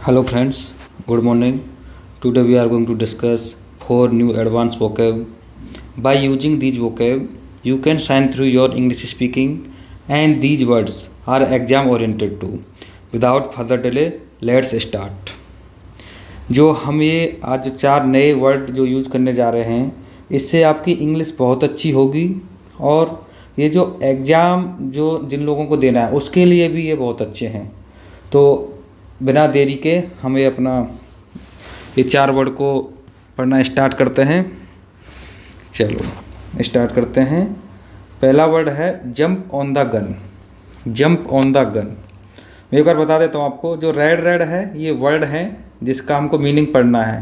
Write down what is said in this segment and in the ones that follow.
Hello friends, good morning. Today we are going to discuss four new advanced vocab. By using these vocab, you can shine through your English speaking and these words are exam oriented too. Without further delay, let's start. जो हम ये आज चार नए word जो use करने जा रहे हैं, इससे आपकी इंग्लिश बहुत अच्छी होगी और ये जो एग्ज़ाम जो जिन लोगों को देना है उसके लिए भी ये बहुत अच्छे हैं। तो बिना देरी के हम ये अपना ये चार वर्ड को पढ़ना स्टार्ट करते हैं। चलो स्टार्ट करते हैं। पहला वर्ड है jump on the gun. Jump on the gun, मैं एक बार बता देता हूँ आपको। जो रेड रेड है ये वर्ड है जिसका हमको मीनिंग पढ़ना है।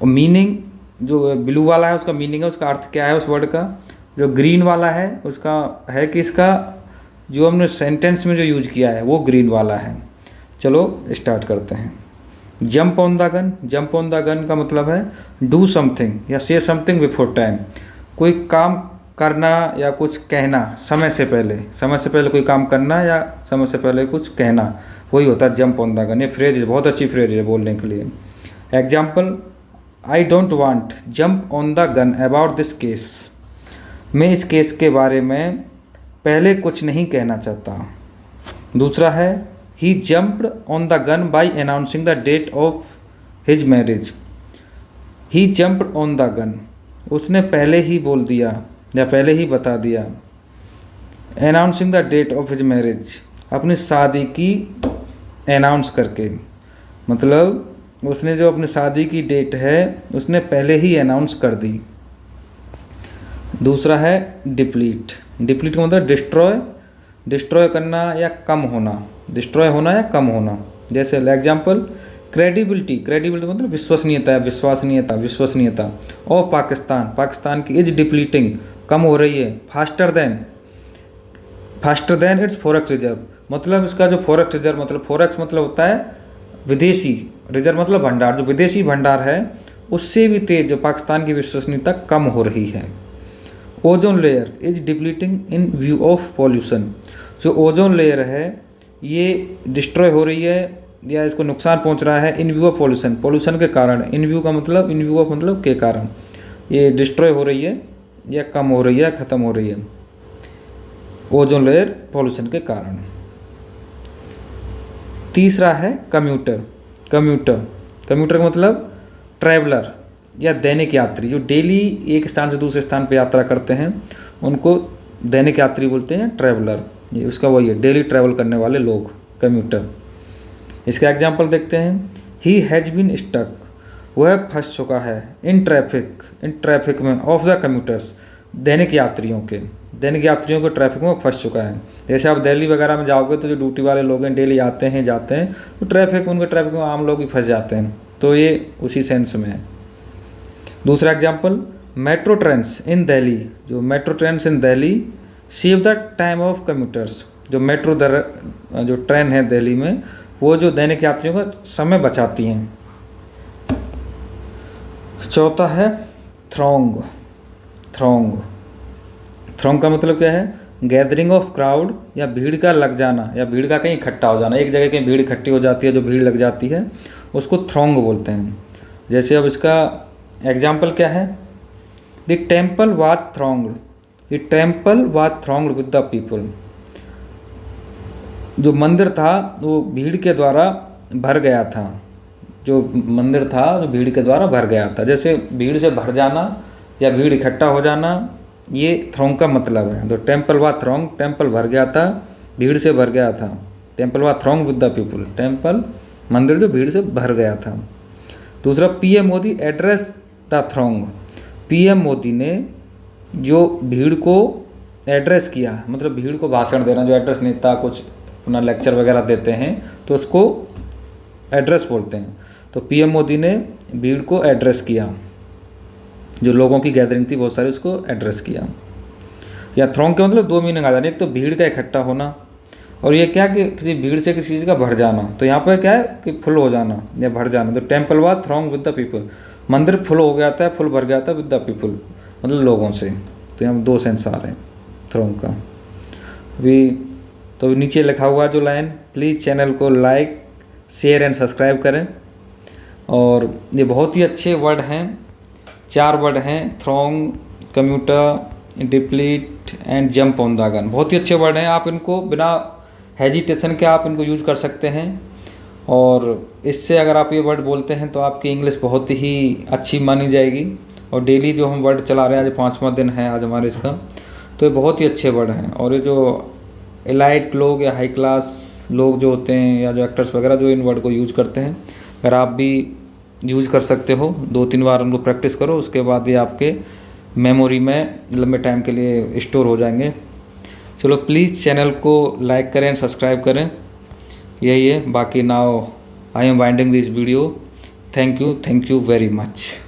और मीनिंग जो ब्लू वाला है उसका मीनिंग है, उसका अर्थ क्या है उस वर्ड का। जो ग्रीन वाला है उसका है कि इसका जो हमने सेंटेंस में जो यूज किया है वो ग्रीन वाला है। चलो स्टार्ट करते हैं। Jump on the gun. Jump on the gun का मतलब है डू समथिंग या से समथिंग बिफोर टाइम। कोई काम करना या कुछ कहना समय से पहले कोई काम करना या समय से पहले कुछ कहना, वही होता है जंप ऑन द गन। ये फ्रेज है, बहुत अच्छी फ्रेज है बोलने के लिए। Example, I don't want jump on the gun about this case. मैं इस केस के बारे में पहले कुछ नहीं कहना चाहता। दूसरा है he jumped on the gun by announcing the date of his marriage. He jumped on the gun, उसने पहले ही बोल दिया या पहले ही बता दिया। Announcing the date of his marriage, अपनी शादी की अनाउंस करके, मतलब उसने जो अपनी शादी की डेट है उसने पहले ही अनाउंस कर दी। दूसरा है डिप्लीट। डिप्लीट का मतलब डिस्ट्रॉय, डिस्ट्रॉय करना या कम होना, डिस्ट्रॉय होना या कम होना। जैसे एग्जाम्पल, क्रेडिबिलिटी। क्रेडिबिलिटी मतलब विश्वसनीयता या विश्वसनीयता। और पाकिस्तान की इज डिप्लीटिंग, कम हो रही है। Faster than it's forex reserve, मतलब इसका जो फॉरेक्स रिजर्व मतलब फॉरेक्स मतलब होता है विदेशी, रिजर्व मतलब भंडार, जो विदेशी भंडार है उससे भी तेज जो पाकिस्तान की विश्वसनीयता कम हो रही है। Ozone layer is depleting in view of pollution. जो ओजोन लेयर है ये डिस्ट्रॉय हो रही है या इसको नुकसान पहुंच रहा है इन व्यू ऑफ पॉल्यूशन, पॉल्यूशन के कारण। इन व्यू ऑफ मतलब के कारण ये डिस्ट्रॉय हो रही है या कम हो रही है, ख़त्म हो रही है। ओजोन लेयर पॉल्यूशन के कारण। तीसरा है कम्यूटर। कम्यूटर का मतलब ट्रैवलर या दैनिक यात्री, जो डेली एक स्थान से दूसरे स्थान पर यात्रा करते हैं उनको दैनिक यात्री बोलते हैं, ट्रैवलर। ये उसका वही है, डेली ट्रैवल करने वाले लोग, कम्यूटर। इसका एग्जांपल देखते हैं। ही हैज़ बीन स्टक, वह फंस चुका है। इन ट्रैफिक में ऑफ द कम्यूटर्स, दैनिक यात्रियों के ट्रैफिक में फंस चुका है। जैसे आप दिल्ली वगैरह में जाओगे तो जो ड्यूटी वाले लोग हैं डेली आते हैं जाते हैं, तो उनके ट्रैफिक में आम लोग ही फंस जाते हैं, तो ये उसी सेंस में है। दूसरा एग्जाम्पल, मेट्रो ट्रेन्स इन दिल्ली। जो metro trains in Delhi save the time of commuters. जो ट्रेन है दिल्ली में वो जो दैनिक यात्रियों का समय बचाती हैं। चौथा है थ्रोंग का मतलब क्या है? गैदरिंग ऑफ क्राउड या भीड़ का लग जाना या भीड़ का कहीं इकट्ठा हो जाना। एक जगह कहीं भीड़ इकट्ठी हो जाती है, जो भीड़ लग जाती है उसको थ्रोंग बोलते हैं। जैसे अब इसका एग्जाम्पल क्या है? The temple was thronged with the people. जो मंदिर था वो भीड़ के द्वारा भर गया था। जैसे भीड़ से भर जाना या भीड़ इकट्ठा हो जाना, ये थ्रोंग का मतलब है। तो टेम्पल वाज थ्रोंग, टेम्पल भर गया था, भीड़ से भर गया था। Temple was thronged with the people, temple मंदिर जो भीड़ से भर गया था। दूसरा, PM Modi address the throng. PM Modi ने जो भीड़ को एड्रेस किया, मतलब भीड़ को भाषण देना, जो एड्रेस नेता कुछ अपना लेक्चर वगैरह देते हैं तो उसको एड्रेस बोलते हैं। तो पीएम मोदी ने भीड़ को एड्रेस किया, जो लोगों की गैदरिंग थी बहुत सारी, उसको एड्रेस किया। या थ्रोंग के मतलब दो मीनिंग आ जाने, एक तो भीड़ का इकट्ठा होना और ये क्या कि किसी भीड़ से किसी चीज़ का भर जाना। तो यहाँ पर क्या है कि फुल हो जाना या भर जाना। तो temple was thronged with the people, मंदिर फुल हो गया था, फुल भर गया था विद द पीपल मतलब लोगों से। तो यहाँ दो सेंस आ रहे हैं थ्रोंग का। अभी तो नीचे लिखा हुआ जो लाइन, प्लीज़ चैनल को लाइक शेयर एंड सब्सक्राइब करें। और ये बहुत ही अच्छे वर्ड हैं, 4 वर्ड हैं, throng, commuter, deplete and jump on the gun. बहुत ही अच्छे वर्ड हैं, आप इनको बिना हेजिटेशन के आप इनको यूज़ कर सकते हैं। और इससे अगर आप ये वर्ड बोलते हैं तो आपकी इंग्लिश बहुत ही अच्छी मानी जाएगी। और डेली जो हम वर्ड चला रहे हैं, आज 5वां दिन है आज हमारे इसका, तो ये बहुत ही अच्छे वर्ड हैं। और ये जो एलाइट लोग या हाई क्लास लोग जो होते हैं या जो एक्टर्स वगैरह जो इन वर्ड को यूज़ करते हैं, अगर आप भी यूज़ कर सकते हो, 2-3 बार उनको प्रैक्टिस करो, उसके बाद ये आपके मेमोरी में लंबे टाइम के लिए स्टोर हो जाएंगे। चलो प्लीज़ चैनल को लाइक करें, सब्सक्राइब करें, यही है। बाकी now I am winding this video. Thank you very much.